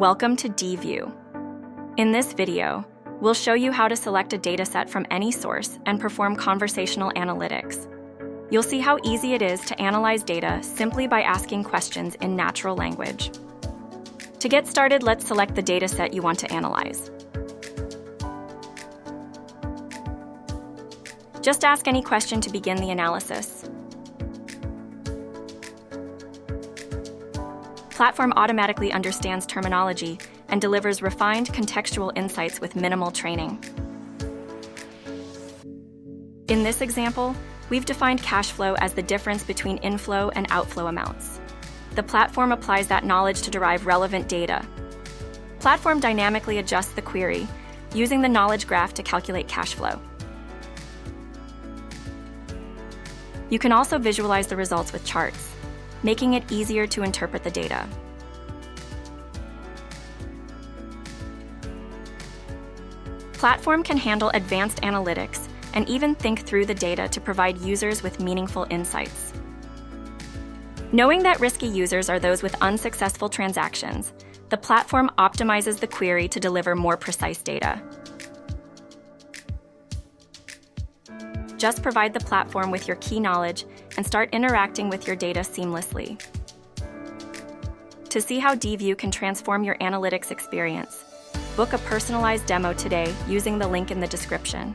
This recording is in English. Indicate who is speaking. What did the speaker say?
Speaker 1: Welcome to Dview. In this video, we'll show you how to select a dataset from any source and perform conversational analytics. You'll see how easy it is to analyze data simply by asking questions in natural language. To get started, let's select the dataset you want to analyze. Just ask any question to begin the analysis. Platform automatically understands terminology and delivers refined contextual insights with minimal training. In this example, we've defined cash flow as the difference between inflow and outflow amounts. The platform applies that knowledge to derive relevant data. Platform dynamically adjusts the query, using the knowledge graph to calculate cash flow. You can also visualize the results with charts, making it easier to interpret the data. Platform can handle advanced analytics and even think through the data to provide users with meaningful insights. Knowing that risky users are those with unsuccessful transactions, the platform optimizes the query to deliver more precise data. Just provide the platform with your key knowledge and start interacting with your data seamlessly. To see how Dview can transform your analytics experience, book a personalized demo today using the link in the description.